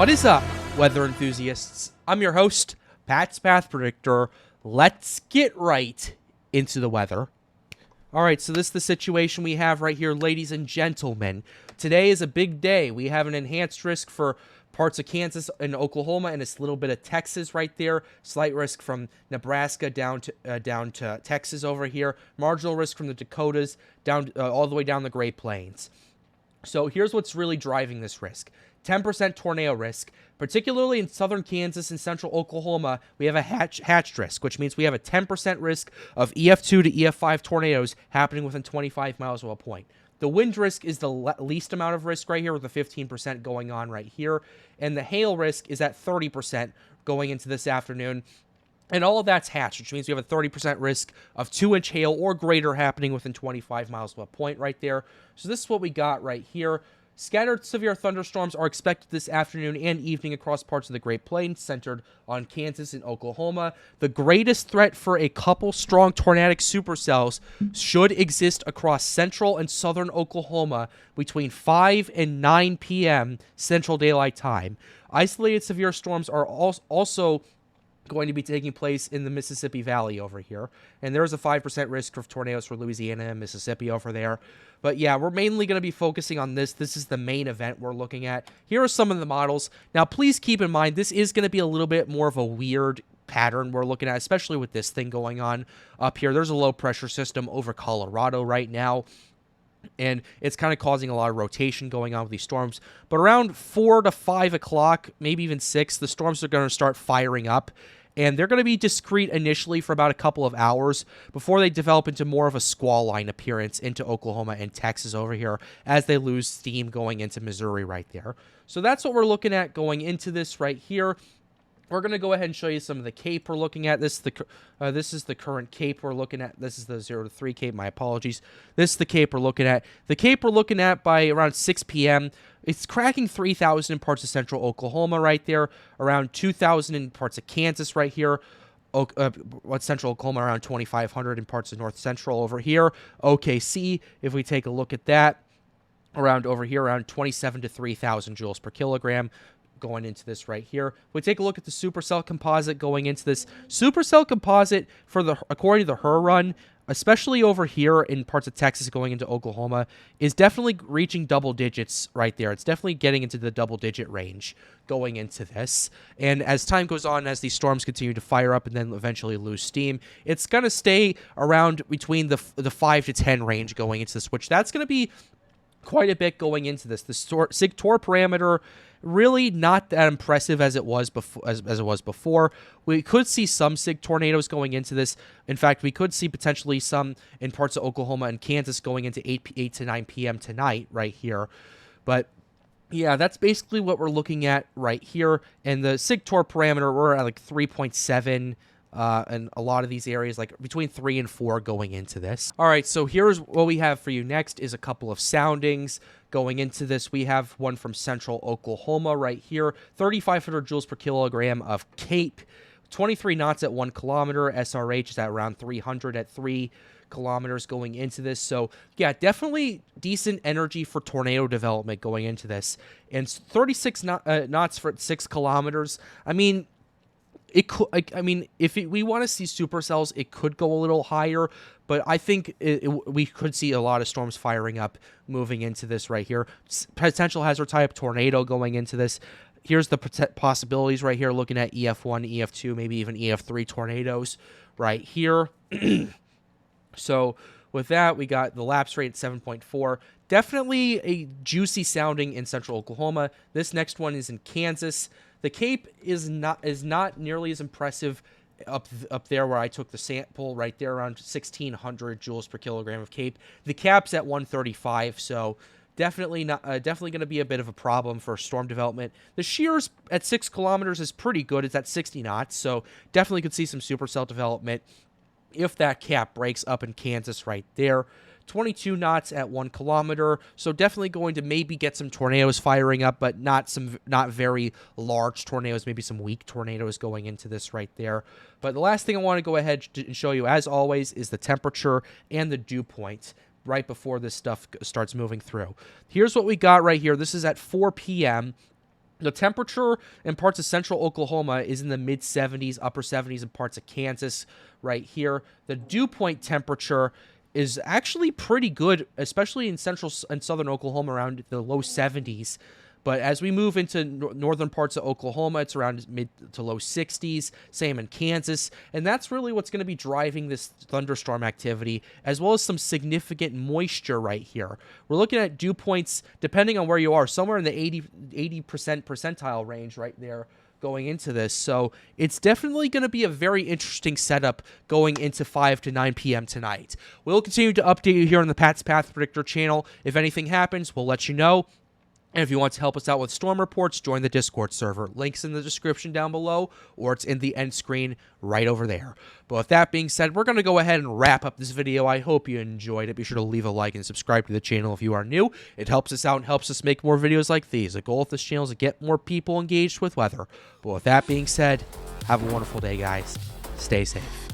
What is up, weather enthusiasts? I'm your host, Pat's Path Predictor. Let's get right into the weather. Alright, so this is the situation we have right here, ladies and gentlemen. Today is a big day. We have an enhanced risk for parts of Kansas and Oklahoma, and it's a little bit of Texas right there. Slight risk from Nebraska down to Texas over here. Marginal risk from the Dakotas down all the way down the Great Plains. So here's what's really driving this risk. 10% tornado risk, particularly in southern Kansas and central Oklahoma. We have a hatched risk, which means we have a 10% risk of EF2 to EF5 tornadoes happening within 25 miles of a point. The wind risk is the least amount of risk right here, with the 15% going on right here. And the hail risk is at 30% going into this afternoon. And all of that's hatched, which means we have a 30% risk of 2-inch hail or greater happening within 25 miles of a point right there. So this is what we got right here. Scattered severe thunderstorms are expected this afternoon and evening across parts of the Great Plains, centered on Kansas and Oklahoma. The greatest threat for a couple strong tornadic supercells should exist across central and southern Oklahoma between 5 and 9 p.m. Central Daylight Time. Isolated severe storms are also going to be taking place in the Mississippi Valley over here. And there's a 5% risk of tornadoes for Louisiana and Mississippi over there. But yeah, we're mainly going to be focusing on this. This is the main event we're looking at. Here are some of the models. Now, please keep in mind, this is going to be a little bit more of a weird pattern we're looking at, especially with this thing going on up here. There's a low pressure system over Colorado right now, and it's kind of causing a lot of rotation going on with these storms. But around 4 to 5 o'clock, maybe even 6, the storms are going to start firing up. And they're going to be discrete initially for about a couple of hours before they develop into more of a squall line appearance into Oklahoma and Texas over here as they lose steam going into Missouri right there. So that's what we're looking at going into this right here. We're going to go ahead and show you some of the CAPE we're looking at. This is the current CAPE we're looking at. This is the 0 to 3 CAPE. My apologies. This is the CAPE we're looking at. The CAPE we're looking at by around 6 p.m. It's cracking 3,000 in parts of central Oklahoma right there, around 2,000 in parts of Kansas right here. Central Oklahoma around 2,500 in parts of north central over here. OKC, if we take a look at that, around over here, around 27 to 3,000 joules per kilogram. Going into this right here. We take a look at the supercell composite going into this. Supercell composite, according to the HRRR run, especially over here in parts of Texas going into Oklahoma, is definitely reaching double digits right there. It's definitely getting into the double-digit range going into this. And as time goes on, as these storms continue to fire up and then eventually lose steam, it's going to stay around between the 5 to 10 range going into this, which that's going to be quite a bit going into this. The SIG-TOR parameter, really not that impressive as it was before. We could see some SIG tornadoes going into this. In fact, we could see potentially some in parts of Oklahoma and Kansas going into 8 to 9 p.m. tonight right here. But yeah, that's basically what we're looking at right here. And the SIG-TOR parameter, we're at like 3.7. And a lot of these areas, like between 3 and 4 going into this. All right, so here's what we have for you next is a couple of soundings going into this. We have one from central Oklahoma right here, 3,500 joules per kilogram of CAPE, 23 knots at 1 kilometer. SRH is at around 300 at 3 kilometers going into this. So yeah, definitely decent energy for tornado development going into this. And 36 knots for 6 kilometers. I mean, it could. If we want to see supercells, it could go a little higher, but I think we could see a lot of storms firing up moving into this right here. Potential hazard type tornado going into this. Here's the possibilities right here, looking at EF1, EF2, maybe even EF3 tornadoes right here. So with that, we got the lapse rate at 7.4. Definitely a juicy sounding in central Oklahoma. This next one is in Kansas. The CAPE is not nearly as impressive up there where I took the sample right there, around 1,600 joules per kilogram of CAPE. The cap's at 135, so definitely going to be a bit of a problem for storm development. The shears at 6 kilometers is pretty good. It's at 60 knots, so definitely could see some supercell development if that cap breaks up in Kansas right there. 22 knots at 1 kilometer, so definitely going to maybe get some tornadoes firing up, but not very large tornadoes, maybe some weak tornadoes going into this right there. But the last thing I want to go ahead and show you, as always, is the temperature and the dew point right before this stuff starts moving through. Here's what we got right here. This is at 4 p.m., The temperature in parts of central Oklahoma is in the mid 70s, upper 70s in parts of Kansas right here. The dew point temperature is actually pretty good, especially in central and southern Oklahoma, around the low 70s. But as we move into northern parts of Oklahoma, it's around mid to low 60s, same in Kansas. And that's really what's going to be driving this thunderstorm activity, as well as some significant moisture right here. We're looking at dew points, depending on where you are, somewhere in the 80% percentile range right there going into this. So it's definitely going to be a very interesting setup going into 5 to 9 p.m. tonight. We'll continue to update you here on the Pat's Path Predictor channel. If anything happens, we'll let you know. And if you want to help us out with storm reports, join the Discord server. Links in the description down below, or it's in the end screen right over there. But with that being said, we're going to go ahead and wrap up this video. I hope you enjoyed it. Be sure to leave a like and subscribe to the channel if you are new. It helps us out and helps us make more videos like these. The goal of this channel is to get more people engaged with weather. But with that being said, have a wonderful day, guys. Stay safe.